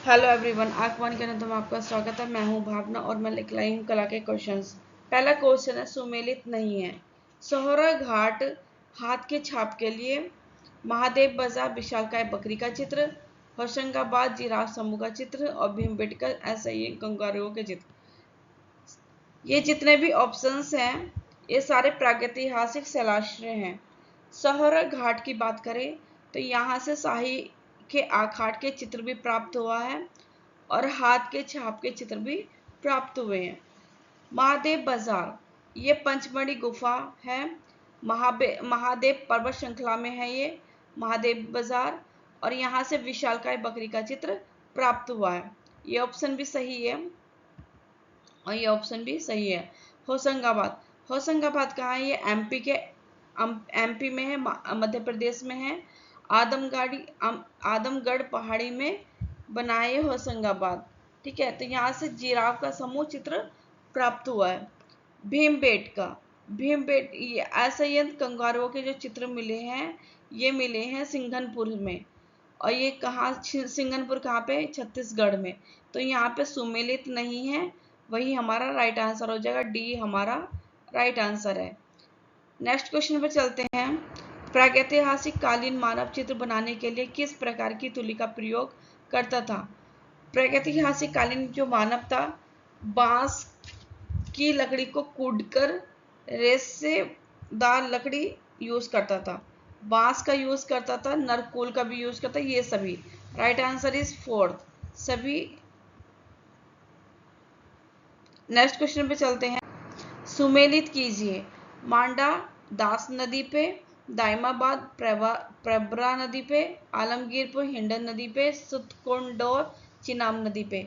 Hello everyone, आसमान के अंदर में आपका स्वागत है। मैं हूं भावना और मैं लेकर आई हूं कला के क्वेश्चंस। पहला क्वेश्चन है, सुमेलित नहीं है। सोहरा घाट हाथ के छाप के लिए, महादेव बाजार विशालकाय बकरी का चित्र, होशंगाबाद जिराफ समूह का चित्र और भीमबेटका ऐसा ही कंगारुओं के चित्र। ये जितने भी ऑप्शंस हैं ये सारे प्रागैतिहासिक शिलाश्रय हैं। सोहरा घाट की बात करें तो यहाँ से शाही के आखाट के चित्र भी प्राप्त हुआ है और हाथ के छाप के चित्र भी प्राप्त हुए हैं। महादेव बाजार ये पंचमढ़ी गुफा है, महादेव पर्वत श्रृंखला में है ये महादेव बाजार, और यहाँ से विशालकाय बकरी का चित्र प्राप्त हुआ है। ये ऑप्शन भी सही है और ये ऑप्शन भी सही है। होशंगाबाद कहाँ है? ये एमपी में है, मध्य प्रदेश में है। आदमगढ़ पहाड़ी में बना है होशंगाबाद। ठीक है, तो यहाँ से जिराफ का समूह चित्र प्राप्त हुआ है। भीमबेट ये ऐसे ही कंगारुओं के जो चित्र मिले हैं ये मिले हैं सिंघनपुर में। और ये कहाँ, सिंघनपुर कहाँ पे? छत्तीसगढ़ में। तो यहाँ पे सुमेलित नहीं है, वही हमारा राइट आंसर हो जाएगा। डी हमारा राइट आंसर है। नेक्स्ट क्वेश्चन पे चलते हैं। प्रागैतिहासिक कालीन मानव चित्र बनाने के लिए किस प्रकार की तुली का प्रयोग करता था? प्रागैतिहासिक कालीन जो मानव था, बांस की लकड़ी को कूटकर रेशेदार लकड़ी यूज करता था, बांस का यूज करता था, नरकोल का भी यूज करता, ये सभी। राइट आंसर इज फोर्थ, सभी। नेक्स्ट क्वेश्चन पे चलते हैं। सुमेलित कीजिए। मांडा दास नदी पे, दाइमाबाद प्रवरा नदी पे, आलमगीरपुर हिंडन नदी पे, सुतकोंडोर चिनाब नदी पे।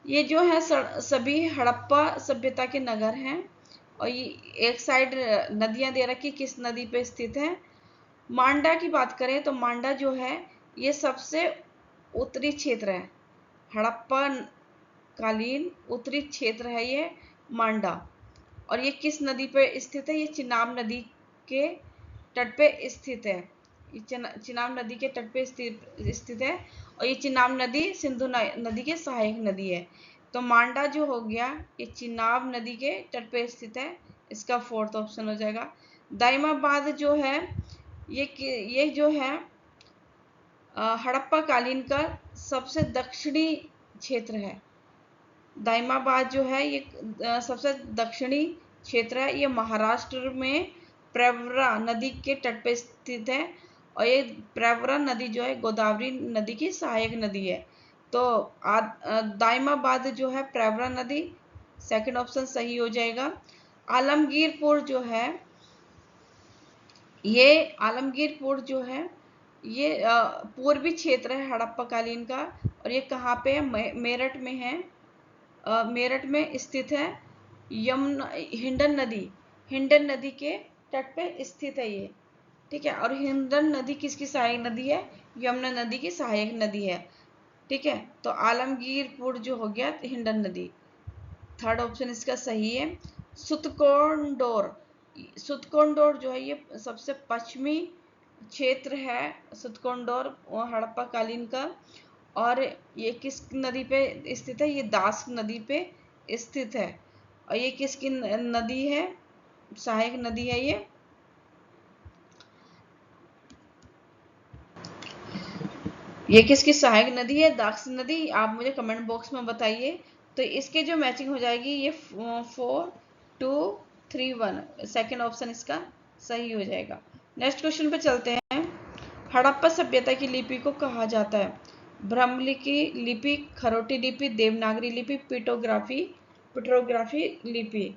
ये जो है सभी हड़प्पा सभ्यता के नगर हैं। और ये एक साइड नदियां दे रखी, किस नदी पे स्थित है? मांडा की बात करें तो मांडा जो है ये सबसे उत्तरी क्षेत्र है, हड़प्पा कालीन उत्तरी क्षेत्र है ये मांडा। और ये किस नदी पे स्थित है? ये चिनाब नदी के तट पे स्थित है। ये चिनाब नदी के तट पे स्थित है। और ये चिनाब नदी सिंधु नदी के सहायक नदी है। तो मांडा जो हो गया ये चिनाब नदी के तट पे स्थित है, इसका फोर्थ ऑप्शन हो जाएगा। दाइमाबाद जो है ये जो है हड़प्पा कालीन का सबसे दक्षिणी क्षेत्र है। दाइमाबाद जो है ये सबसे दक्षिणी क्षेत्र है। ये महाराष्ट्र में प्रवरा नदी के तट पर स्थित है। और ये प्रवरा नदी जो है गोदावरी नदी की सहायक नदी है। तो दाइमाबाद जो है प्रवरा नदी, सेकंड ऑप्शन सही हो जाएगा। आलमगीरपुर जो है ये पूर्वी क्षेत्र है हड़प्पा कालीन का। और ये कहाँ पे है? मेरठ में है। मेरठ में स्थित है। हिंडन नदी के तट पे स्थित है ये। ठीक है, और हिंडन नदी किसकी सहायक नदी है? यमुना नदी की सहायक नदी है। ठीक है, तो आलमगीरपुर जो हो गया हिंडन नदी, थर्ड ऑप्शन इसका सही है। सुतकोंडोर जो है ये सबसे पश्चिमी क्षेत्र है, सुतकोंडोर हड़प्पा कालीन का। और ये किस नदी पे स्थित है? ये दास नदी पे स्थित है। और ये किसकी नदी है? सहायक नदी है ये किसकी सहायक नदी है? दास नदी। आप मुझे कमेंट बॉक्स में बताइए। तो इसके जो मैचिंग हो जाएगी ये 4 2 3 1, सेकेंड ऑप्शन इसका सही हो जाएगा। नेक्स्ट क्वेश्चन पे चलते हैं। हड़प्पा सभ्यता की लिपि को कहा जाता है? ब्रह्मलिपि लिपि, खरोटी लिपि, देवनागरी लिपि, पिट्रोग्राफी लिपि।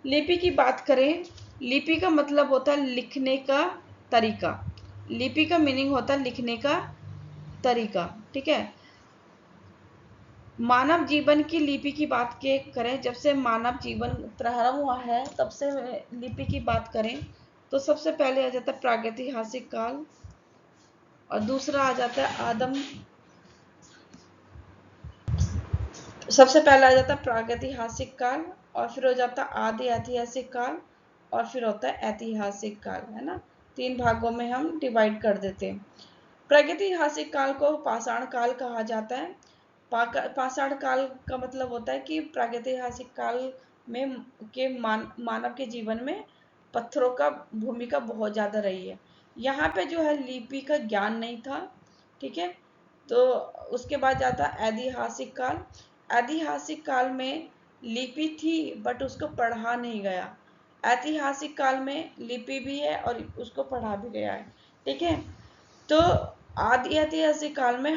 लिपि की बात करें, लिपि का मतलब होता है लिखने का तरीका। लिपि का मीनिंग होता है लिखने का तरीका। ठीक है, मानव जीवन की लिपि की बात करें, जब से मानव जीवन प्रारंभ हुआ है तब से लिपि की बात करें तो सबसे पहले आ जाता है प्रागैतिहासिक काल, और दूसरा आ जाता है सबसे पहले आ जाता है प्रागैतिहासिक काल, और फिर हो जाता है आदि ऐतिहासिक काल, और फिर होता है ऐतिहासिक काल, है ना। 3 भागों में हम डिवाइड कर देते हैं। प्रागैतिहासिक काल को पाषाण काल कहा जाता है। पाषाण काल का मतलब होता है कि प्रागैतिहासिक काल में मानव के जीवन में पत्थरों का भूमिका बहुत ज्यादा रही है। यहाँ पे जो है लिपि का ज्ञान नहीं था, ठीक है। तो उसके बाद जाता है ऐतिहासिक काल। ऐतिहासिक काल में लिपि थी बट उसको पढ़ा नहीं गया। ऐतिहासिक काल में लिपि भी है और उसको पढ़ा भी गया है, ठीक है। तो आदि ऐतिहासिक काल में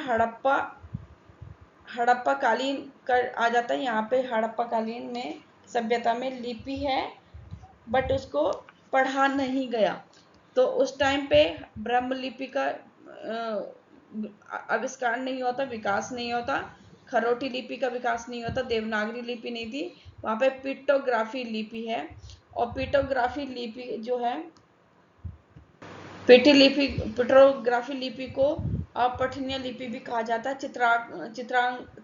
हड़प्पा कालीन कर आ जाता है। यहाँ पे हड़प्पा कालीन में सभ्यता में लिपि है बट उसको पढ़ा नहीं गया। तो उस टाइम पे ब्रह्म लिपि का आविष्कार नहीं होता, विकास नहीं होता, खरोटी लिपि का विकास नहीं होता, देवनागरी लिपि नहीं थी। वहाँ पे पिक्टोग्राफी लिपि है, और पिक्टोग्राफी लिपि जो है, पिक्टोग्राफी लिपि को अपठनीय लिपि भी कहा जाता है,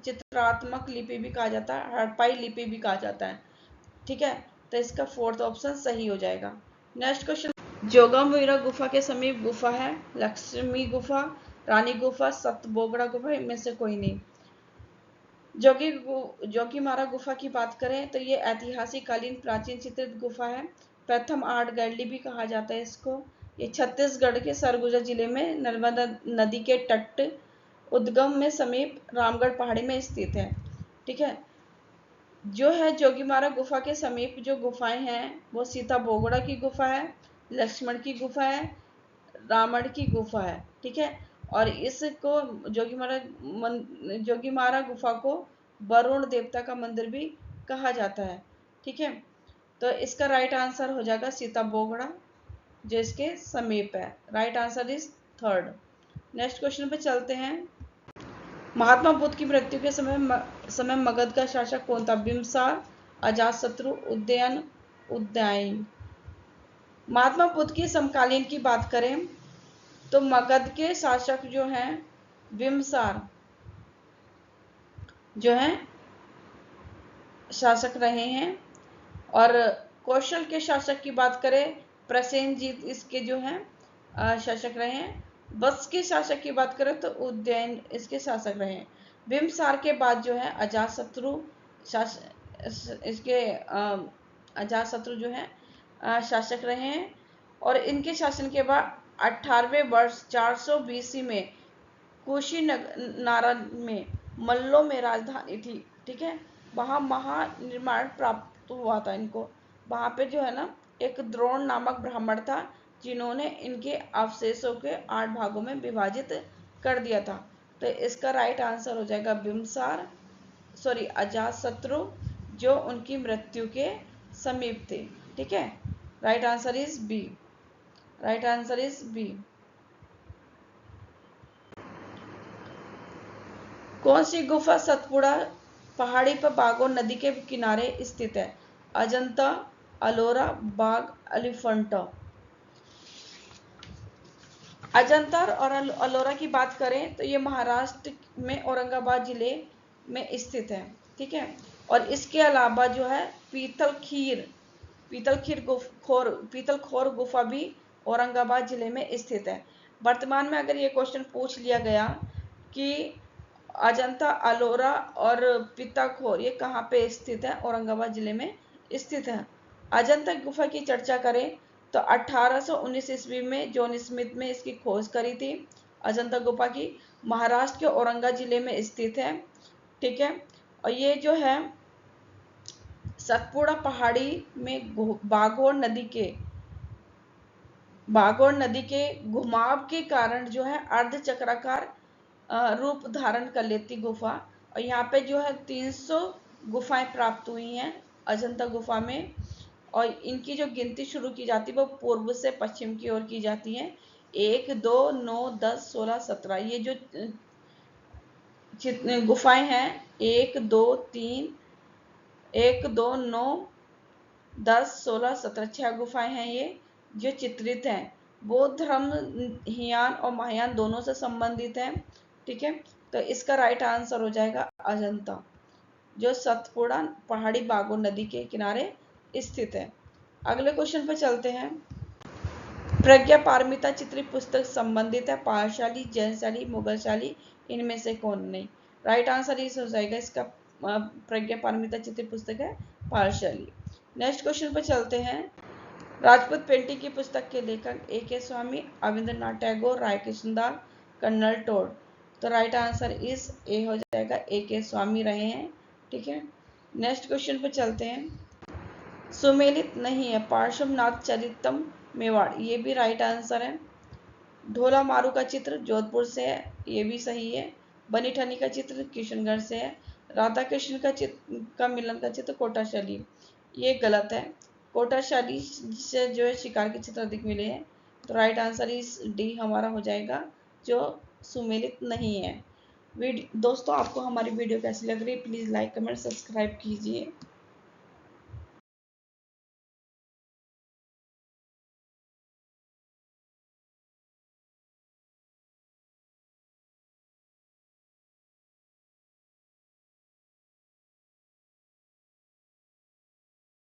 चित्रात्मक लिपि भी कहा जाता है, हड़प्पाई लिपि भी कहा जाता है, ठीक है। तो इसका फोर्थ ऑप्शन सही हो जाएगा। नेक्स्ट क्वेश्चन, जोगमवीरा गुफा के समीप गुफा है, लक्ष्मी गुफा, रानी गुफा, सतबोगड़ा गुफा, इनमें से कोई नहीं। जोगीमारा गुफा की बात करें तो ये ऐतिहासिक कालीन प्राचीन चित्रित गुफा है। प्रथम आर्ट गैलरी भी कहा जाता है इसको। ये छत्तीसगढ़ के सरगुजा जिले में नर्मदा नदी के तट उद्गम में समीप रामगढ़ पहाड़ी में स्थित है, ठीक है। जो है जोगीमारा गुफा के समीप जो गुफाएं हैं वो सीता बोगड़ा की गुफा है, लक्ष्मण की गुफा है, रावण की गुफा है, ठीक है। और इसको जोगीमारा गुफा को वरुण देवता का मंदिर भी कहा जाता है, ठीक है। तो इसका राइट आंसर हो जाएगा सीता बोगड़ा, जो इसके समीप है। Right answer is third. Next question पे चलते हैं। महात्मा बुद्ध की मृत्यु के समय मगध का शासक कौन था? बिम्बसार, अजातशत्रु, उदयन। महात्मा बुद्ध की समकालीन की बात करें तो मगध के शासक जो हैं बिम्बसार जो हैं शासक रहे हैं। और कौशल के शासक की बात करें, प्रसेनजीत इसके जो हैं शासक रहे हैं। वत्स के शासक की बात करें तो उदयन इसके शासक रहे हैं। बिम्बसार के बाद जो है अजातशत्रु अजातशत्रु जो है शासक रहे हैं। और इनके शासन के बाद 18वें वर्ष 400 BC में कुशीनगर में मल्लों में राजधानी थी, ठीक है। वहाँ महानिर्माण प्राप्त हुआ था इनको। वहाँ पे जो है ना एक द्रोण नामक ब्राह्मण था जिन्होंने इनके अवशेषों के 8 भागों में विभाजित कर दिया था। तो इसका राइट आंसर हो जाएगा बिम्बसार, सॉरी अजातशत्रु, जो उनकी मृत्यु के समीप थे, ठीक है। Right answer is b. Right answer is b. कौन सी गुफा सतपुड़ा पहाड़ी पर बागोर नदी के किनारे स्थित है? अजंता, अलोरा, बाग, एलिफेंटा। अजंता और अलोरा की बात करें तो ये महाराष्ट्र में औरंगाबाद जिले में स्थित है, ठीक है। और इसके अलावा जो है पीतल खोर गुफा भी औरंगाबाद जिले में स्थित है। वर्तमान में अगर ये क्वेश्चन पूछ लिया गया कि अजंता, अलोरा और पीतलखोर ये कहाँ पे स्थित है? औरंगाबाद जिले में स्थित है। अजंता गुफा की चर्चा करें तो 1819 ईस्वी में जॉन स्मिथ ने इसकी खोज करी थी। अजंता गुफा की महाराष्ट्र के औरंगाबाद जिले में स्थित है, ठीक है। और ये जो है सतपुड़ा पहाड़ी में बागोर नदी के घुमाव के कारण जो है अर्धचक्राकार रूप धारण कर लेती गुफा। और यहाँ पे जो है 300 गुफाएं प्राप्त हुई हैं अजंता गुफा में। और इनकी जो गिनती शुरू की जाती है वो पूर्व से पश्चिम की ओर की जाती है। 1, 2, 9, 10, 16, 17 ये जो गुफाएं हैं 1, 2, 3, 1, 2, 9, 10, 16, 17 6 गुफाएं हैं ये जो चित्रित हैं। बौद्ध धर्म हियान और महायान दोनों से संबंधित है, ठीक है। तो इसका राइट आंसर हो जाएगा अजंता, जो सतपुड़ा पहाड़ी बागोर नदी के किनारे स्थित है। अगले क्वेश्चन पर चलते हैं। प्रज्ञा पारमिता चित्रित पुस्तक संबंधित है पालशाली, जैनशाली, मुगलशाली, इनमें से कौन नहीं। राइट आंसर इस हो जाएगा इसका प्रज्ञा पारमिता चित्रित पुस्तक है पालशाली। नेक्स्ट क्वेश्चन पर चलते हैं। राजपूत पेंटिंग की पुस्तक के लेखक A.K. स्वामी, रविंद्रनाथ टैगोर, राय कृष्णदास, कर्नल टोड। तो राइट आंसर इस ए हो जाएगा, A.K. स्वामी रहे हैं। ठीक है, नेक्स्ट क्वेश्चन पर चलते हैं। सुमेलित नहीं है पार्श्वनाथ चरितम मेवाड़, ये भी राइट आंसर है। ढोला मारू का चित्र जोधपुर से है, ये भी सही है। बनी ठनी का चित्र किशनगढ़ से है। राधा कृष्ण का मिलन का चित्र कोटाशैली, ये गलत है। कोटाशैली से जो है शिकार के चित्र अधिक मिले हैं। तो राइट आंसर इस डी हमारा हो जाएगा, जो सुमेलित नहीं है। दोस्तों, आपको हमारी वीडियो कैसी लग रही है, प्लीज़ लाइक कमेंट सब्सक्राइब कीजिए।